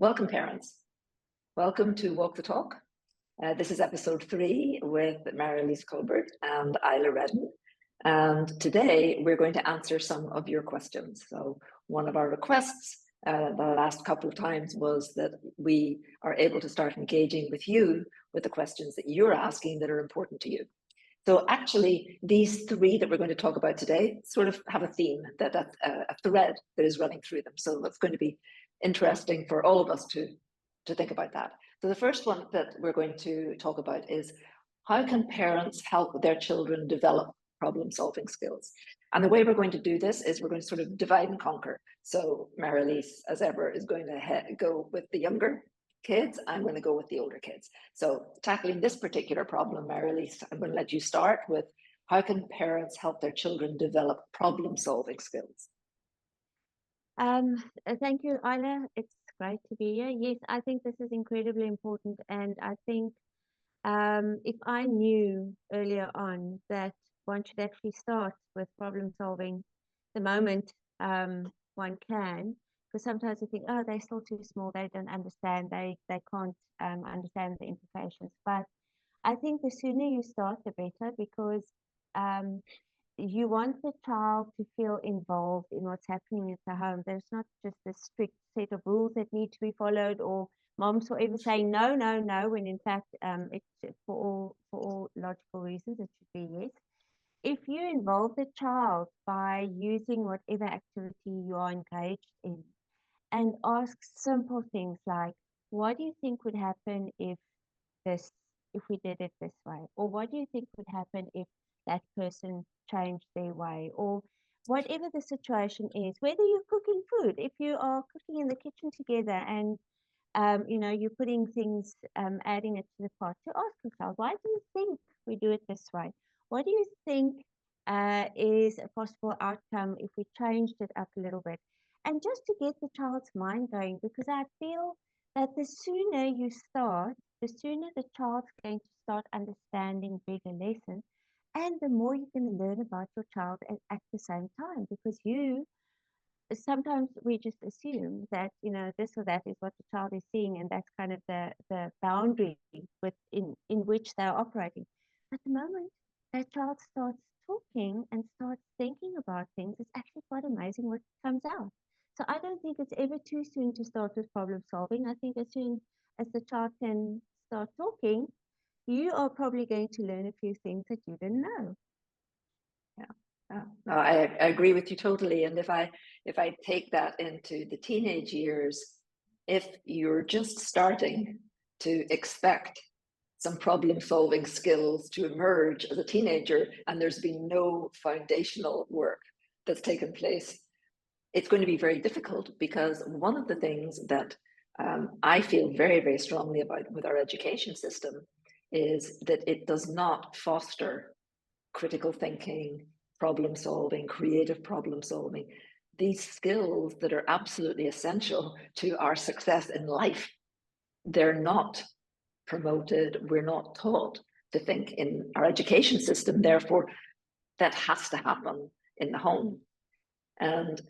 Welcome, parents. Welcome to Walk the Talk. This is episode 3 with Marelise Culbert and Isla Reddin. And today we're going to answer some of your questions. So one of our requests the last couple of times was that we are able to start engaging with you with the questions that you're asking that are important to you. So actually, these 3 that we're going to talk about today sort of have a theme, a thread that is running through them. So that's going to be interesting for all of us to think about that. So the first one that we're going to talk about is how can parents help their children develop problem-solving skills? And the way we're going to do this is we're going to sort of divide and conquer. So Marelise, as ever, is going to go with the younger kids. I'm going to go with the older kids. So tackling this particular problem, Marelise, I'm going to let you start with how can parents help their children develop problem-solving skills? Thank you, Isla. It's great to be here. Yes, I think this is incredibly important. And I think if I knew earlier on that one should actually start with problem solving the moment one can, because sometimes you think, oh, they're still too small, they don't understand, they can't understand the implications. But I think the sooner you start, the better, because you want the child to feel involved in what's happening at the home. There's not just a strict set of rules that need to be followed, or mom's forever saying no, no, no, when in fact, it's for all logical reasons, it should be yes. If you involve the child by using whatever activity you are engaged in and ask simple things like, what do you think would happen if we did it this way? Or what do you think would happen if that person changed their way? Or whatever the situation is, whether you're cooking food, if you are cooking in the kitchen together and you're putting things, adding it to the pot, to ask yourself, why do you think we do it this way? What do you think is a possible outcome if we changed it up a little bit? And just to get the child's mind going, because I feel that the sooner you start, the sooner the child's going to start understanding bigger lessons, and the more you can learn about your child at the same time, because sometimes we just assume that this or that is what the child is seeing, and that's kind of the boundary in which they're operating. But the moment that child starts talking and starts thinking about things, it's actually quite amazing what comes out. So I don't think it's ever too soon to start with problem solving. I think as soon as the child can start talking, you are probably going to learn a few things that you didn't know. Yeah, no, I agree with you totally. And if I take that into the teenage years, if you're just starting to expect some problem-solving skills to emerge as a teenager, and there's been no foundational work that's taken place, it's going to be very difficult, because one of the things that I feel very, very strongly about with our education system is that it does not foster critical thinking, problem solving, creative problem solving, these skills that are absolutely essential to our success in life. They're not promoted, we're not taught to think in our education system. Therefore, that has to happen in the home. And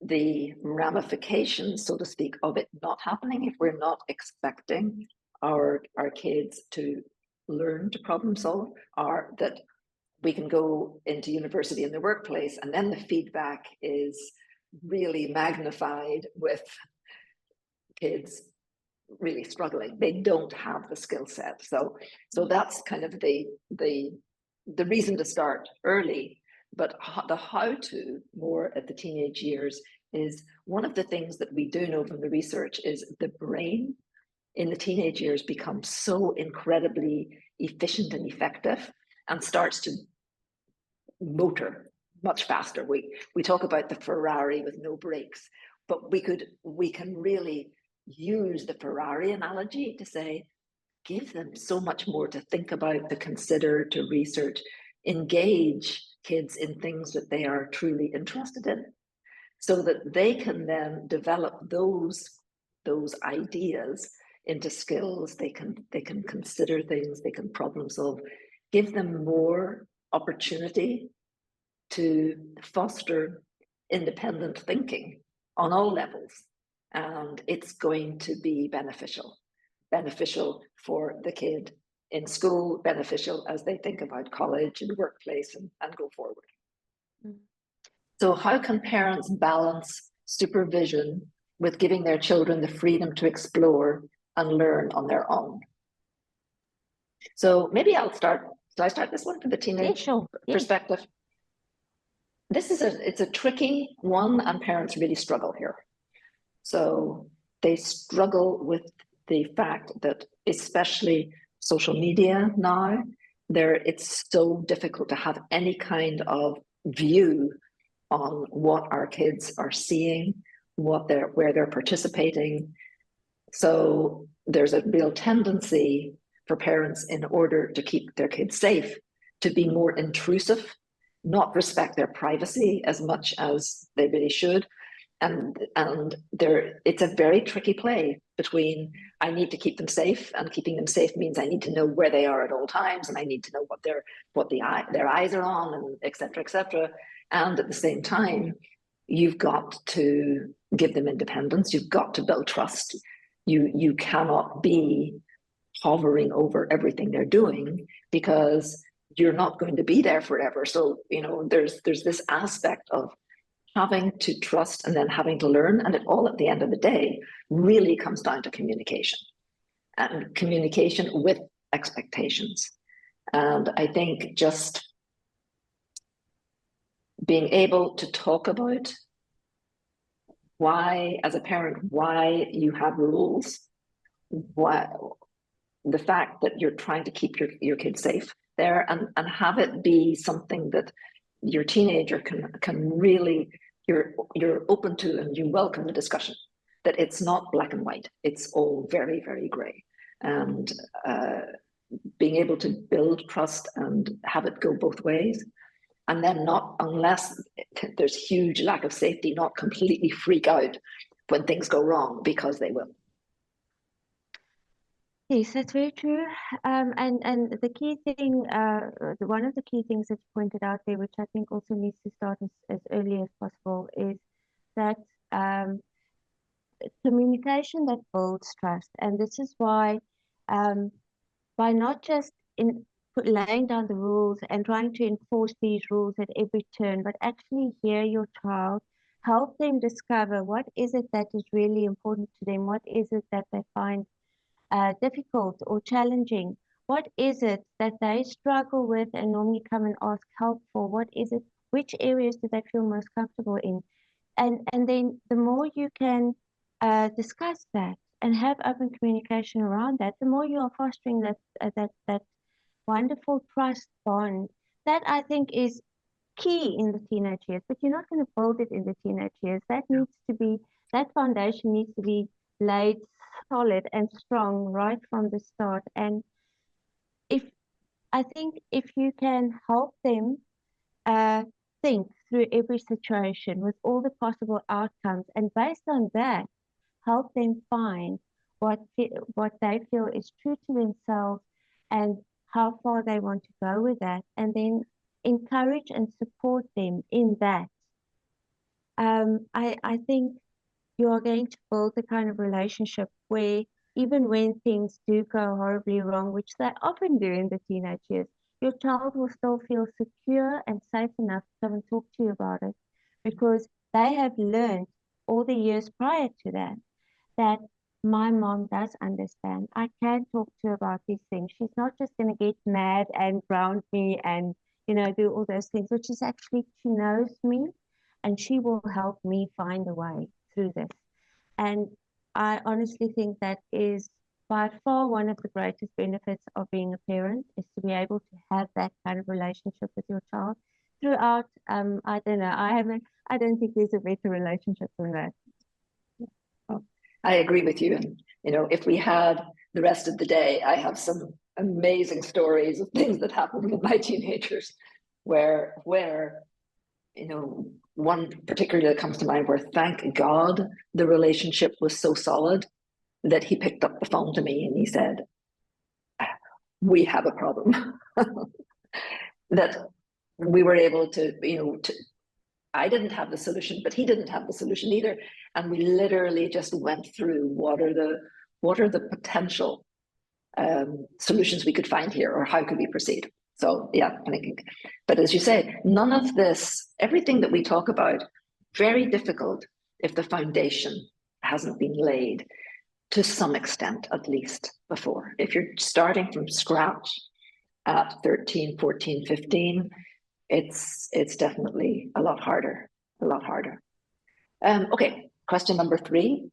the ramifications, so to speak, of it not happening, if we're not expecting our kids to learn to problem solve, are that we can go into university and the workplace, and then the feedback is really magnified with kids really struggling. They don't have the skill set. So that's kind of the reason to start early. But the how to more at the teenage years is one of the things that we do know from the research is the brain in the teenage years becomes so incredibly efficient and effective and starts to motor much faster. We talk about the Ferrari with no brakes, but we can really use the Ferrari analogy to say, give them so much more to think about, to consider, to research, engage kids in things that they are truly interested in, so that they can then develop those ideas into skills. They can consider things, they can problem solve, give them more opportunity to foster independent thinking on all levels. and it's going to be beneficial for the kid in school, beneficial as they think about college and workplace and go forward. Mm. So how can parents balance supervision with giving their children the freedom to explore and learn on their own? So maybe I'll start. Do I start this one for the teenage perspective? This is it's a tricky one, and parents really struggle here. So they struggle with the fact that, especially social media now, it's so difficult to have any kind of view on what our kids are seeing, where they're participating. So there's a real tendency for parents, in order to keep their kids safe, to be more intrusive, not respect their privacy as much as they really should. And it's a very tricky play between, I need to keep them safe, and keeping them safe means I need to know where they are at all times, and I need to know what their eyes are on, and et cetera, and at the same time, you've got to give them independence. You've got to build trust. You cannot be hovering over everything they're doing, because you're not going to be there forever. So there's this aspect of having to trust and then having to learn, and it all, at the end of the day, really comes down to communication, and communication with expectations. And I think just being able to talk about why, as a parent, why you have rules, the fact that you're trying to keep your kids safe there, and have it be something that your teenager can really, you're open to, and you welcome the discussion, that it's not black and white, it's all very, very gray. And being able to build trust and have it go both ways, and then not, unless there's huge lack of safety, not completely freak out when things go wrong, because they will. Yes, that's very true. And the key thing, one of the key things that you pointed out there, which I think also needs to start as early as possible, is that communication that builds trust. And this is why, by not just laying down the rules and trying to enforce these rules at every turn, but actually hear your child, help them discover what is it that is really important to them, what is it that they find difficult or challenging, what is it that they struggle with and normally come and ask help for, what is it, which areas do they feel most comfortable in, and then the more you can discuss that and have open communication around that, the more you are fostering that wonderful trust bond that I think is key in the teenage years. But you're not going to build it in the teenage years. That foundation needs to be laid solid and strong right from the start. And I think if you can help them think through every situation with all the possible outcomes, and based on that, help them find what they feel is true to themselves and how far they want to go with that, and then encourage and support them in that. I think you are going to build the kind of relationship where, even when things do go horribly wrong, which they often do in the teenage years, your child will still feel secure and safe enough to come and talk to you about it, because they have learned all the years prior to that my mom does understand. I can talk to her about these things. She's not just going to get mad and ground me and, do all those things, which is actually, she knows me and she will help me find a way through this. And I honestly think that is by far one of the greatest benefits of being a parent, is to be able to have that kind of relationship with your child throughout. I don't know. I don't think there's a better relationship than that. Well, I agree with you. And, if we had the rest of the day, I have some amazing stories of things that happened with my teenagers where one particularly that comes to mind, where, thank God, the relationship was so solid that he picked up the phone to me and he said, we have a problem. That we were able to I didn't have the solution, but he didn't have the solution either. And we literally just went through what are the potential solutions we could find here, or how could we proceed. So yeah, I think, but as you say, none of this, everything that we talk about, very difficult if the foundation hasn't been laid to some extent, at least before. If you're starting from scratch at 13, 14, 15, it's definitely a lot harder, a lot harder. Okay, question number 3.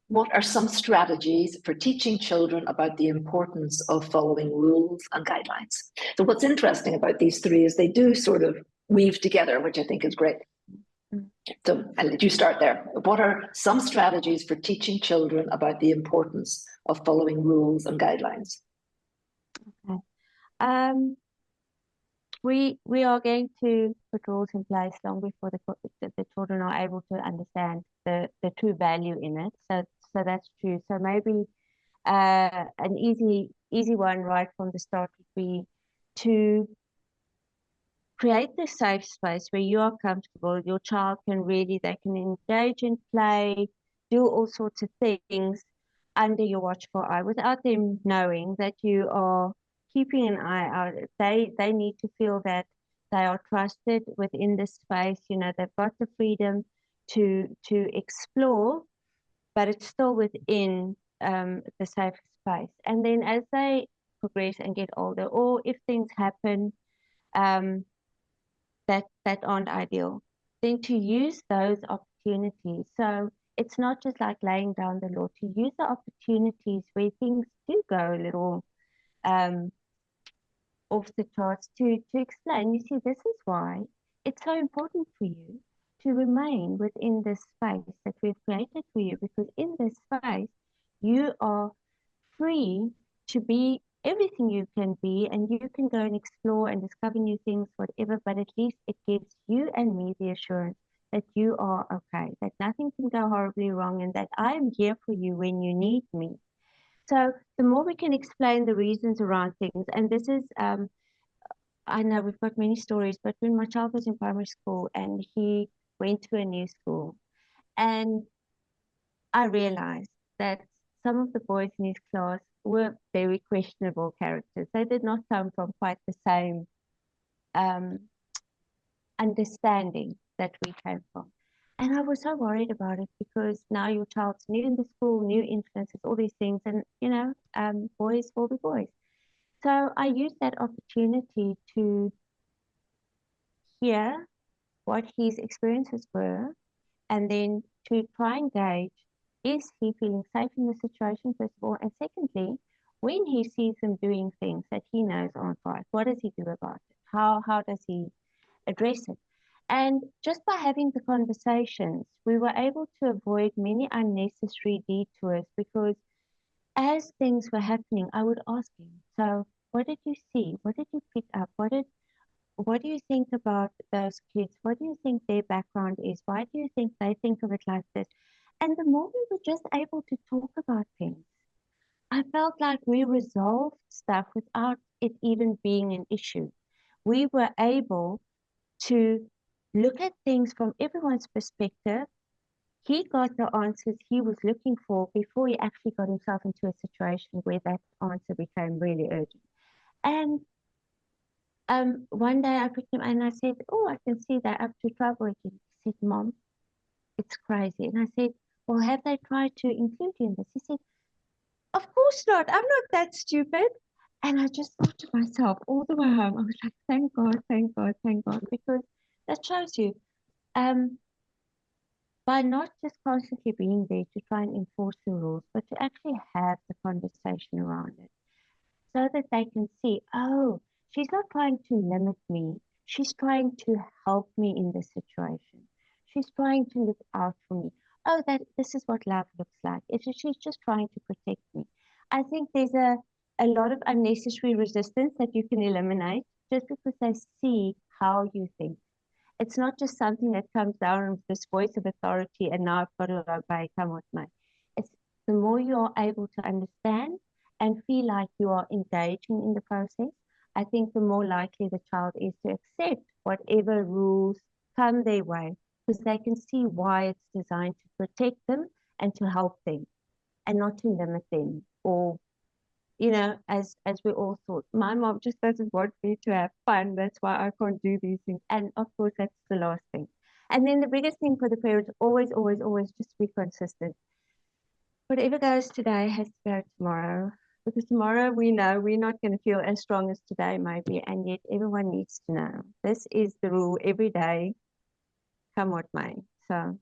What are some strategies for teaching children about the importance of following rules and guidelines? So what's interesting about these 3 is they do sort of weave together, which I think is great. So I'll let you start there. What are some strategies for teaching children about the importance of following rules and guidelines? Okay. We are going to put rules in place long before the children are able to understand the true value in it. So that's true. So maybe an easy one right from the start would be to create this safe space where you are comfortable. Your child can really, they can engage in play, do all sorts of things under your watchful eye without them knowing that you are keeping an eye out. They need to feel that they are trusted within this space. You know, they've got the freedom to explore, but it's still within the safe space. And then as they progress and get older, or if things happen that aren't ideal, then to use those opportunities. So it's not just like laying down the law, to use the opportunities where things do go a little off the charts to explain, you see, this is why it's so important for you to remain within this space that we've created for you, because in this space, you are free to be everything you can be, and you can go and explore and discover new things, whatever, but at least it gives you and me the assurance that you are okay, that nothing can go horribly wrong, and that I am here for you when you need me. So the more we can explain the reasons around things, and this is, I know we've got many stories, but when my child was in primary school and he went to a new school, and I realized that some of the boys in his class were very questionable characters. They did not come from quite the same um, understanding that we came from. And I was so worried about it, because now your child's new in the school, new influences, all these things, and boys will be boys. So I used that opportunity to hear what his experiences were, and then to try and gauge, is he feeling safe in the situation, first of all? And secondly, when he sees them doing things that he knows aren't right, what does he do about it? How does he address it? And just by having the conversations, we were able to avoid many unnecessary detours, because as things were happening, I would ask him, so what did you see? What did you pick up? What do you think about those kids? What do you think their background is? Why do you think they think of it like this? And the more we were just able to talk about things, I felt like we resolved stuff without it even being an issue. We were able to look at things from everyone's perspective. He got the answers he was looking for before he actually got himself into a situation where that answer became really urgent. And one day I picked him and I said, "Oh, I can see they're up to trouble again." He said, "Mom, it's crazy." And I said, "Well, have they tried to include you in this?" He said, "Of course not. I'm not that stupid." And I just thought to myself all the way home, I was like, thank God, thank God, thank God, because that shows you, by not just constantly being there to try and enforce the rules, but to actually have the conversation around it, so that they can see, oh, she's not trying to limit me. She's trying to help me in this situation. She's trying to look out for me. Oh, this is what love looks like. She's just trying to protect me. I think there's a lot of unnecessary resistance that you can eliminate just because they see how you think. It's not just something that comes down with this voice of authority and now I've got to obey, come what may. It's the more you are able to understand and feel like you are engaging in the process, I think the more likely the child is to accept whatever rules come their way because they can see why it's designed to protect them and to help them and not to limit them or, you know, as we all thought, my mom just doesn't want me to have fun. That's why I can't do these things. And of course, that's the last thing. And then the biggest thing for the parents, always, always, always just be consistent. Whatever goes today has to go tomorrow. Because tomorrow we know we're not going to feel as strong as today, maybe. And yet everyone needs to know. This is the rule every day, come what may. So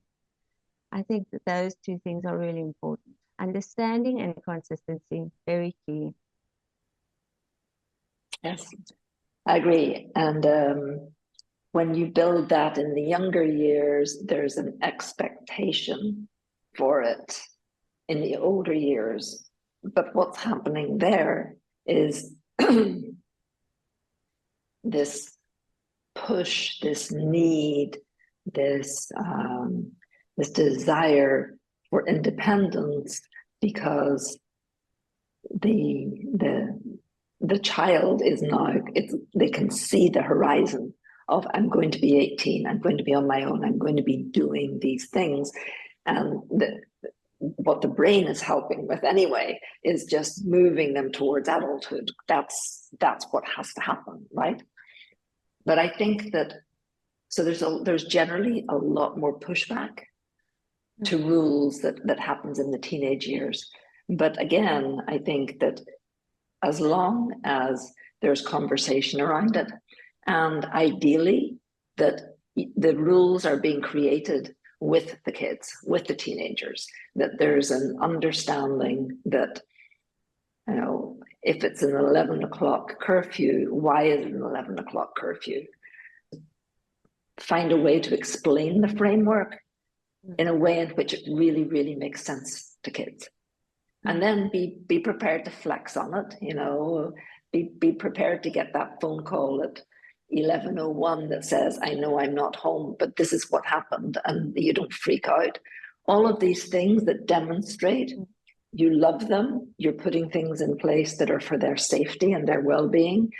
I think that those two things are really important. Understanding and consistency, very key. Yes, I agree. And when you build that in the younger years, there's an expectation for it in the older years. But what's happening there is this push, this need, this desire for independence, because the child is now, they can see the horizon of, I'm going to be 18, I'm going to be on my own, I'm going to be doing these things. And what the brain is helping with anyway is just moving them towards adulthood. That's what has to happen, right? But I think that, so there's generally a lot more pushback to rules that happens in the teenage years. But again, I think that as long as there's conversation around it, and ideally that the rules are being created with the kids, with the teenagers, that there's an understanding that, you know, if it's an 11 o'clock curfew, why is it an 11 o'clock curfew? Find a way to explain the framework in a way in which it really, really makes sense to kids. And then be prepared to flex on it, you know, be prepared to get that phone call at 11:01 that says, I know I'm not home, but this is what happened, and you don't freak out. All of these things that demonstrate you love them, you're putting things in place that are for their safety and their well-being.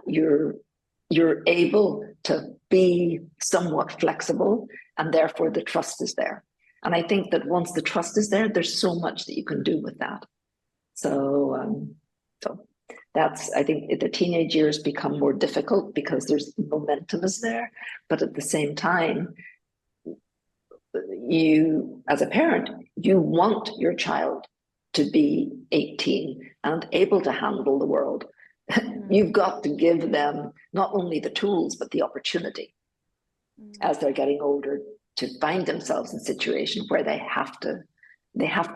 You're able to be somewhat flexible, and therefore the trust is there. And I think that once the trust is there, there's so much that you can do with that. So that's, I think the teenage years become more difficult because there's momentum is there, but at the same time, you, as a parent, you want your child to be 18 and able to handle the world. You've got to give them not only the tools, but the opportunity as they're getting older to find themselves in situations where they have to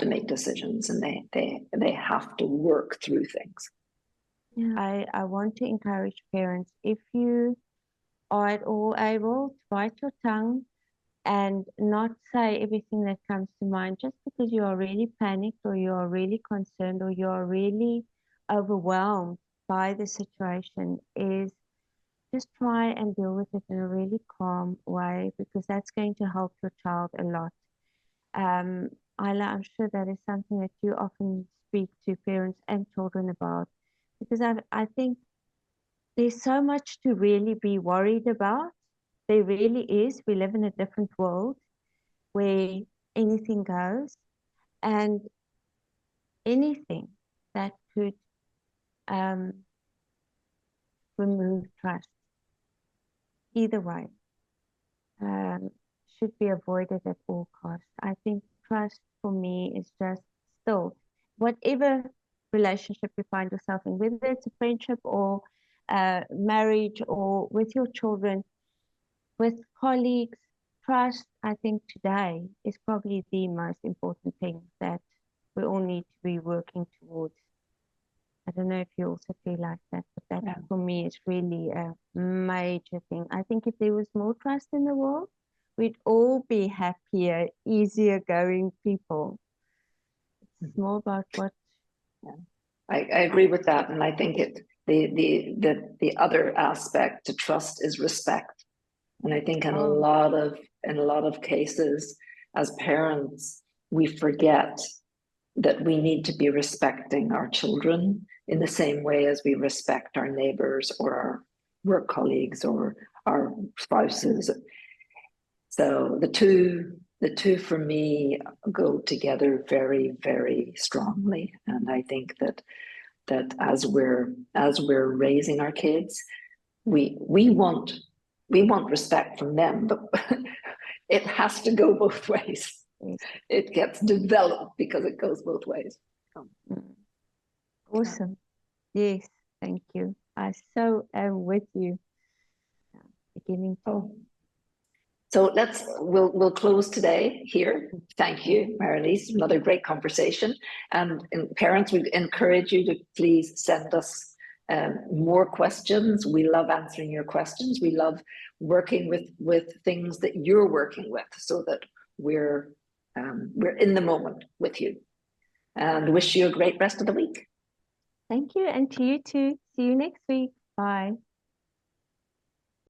make decisions, and they have to work through things. Yeah. I want to encourage parents, if you are at all able, to bite your tongue and not say everything that comes to mind just because you are really panicked or you are really concerned or you are really overwhelmed by the situation, is just try and deal with it in a really calm way, because that's going to help your child a lot. Isla, I'm sure that is something that you often speak to parents and children about, because I think there's so much to really be worried about. There really is. We live in a different world where anything goes, and anything that could remove trust, either way, should be avoided at all costs. I think trust for me is just still, whatever relationship you find yourself in, whether it's a friendship or marriage or with your children, with colleagues, trust, I think today is probably the most important thing that we all need to be working towards. I don't know if you also feel like that, but that for me is really a major thing. I think if there was more trust in the world, we'd all be happier, easier going people. It's more about what. I agree with that, and I think the other aspect to trust is respect. And I think in a lot of cases, as parents, we forget that we need to be respecting our children in the same way as we respect our neighbors or our work colleagues or our spouses. So the two for me go together very, very strongly. And I think that as we're raising our kids, we want respect from them, but it has to go both ways. Yes. It gets developed because it goes both ways. Awesome. Yes, thank you. I so am with you. Beginning to. Oh. So we'll close today here. Thank you, Marelise. Another great conversation. And parents, we encourage you to please send us more questions. We love answering your questions. We love working with things that you're working with, so that we're in the moment with you. And wish you a great rest of the week. Thank you, and to you too. See you next week. Bye.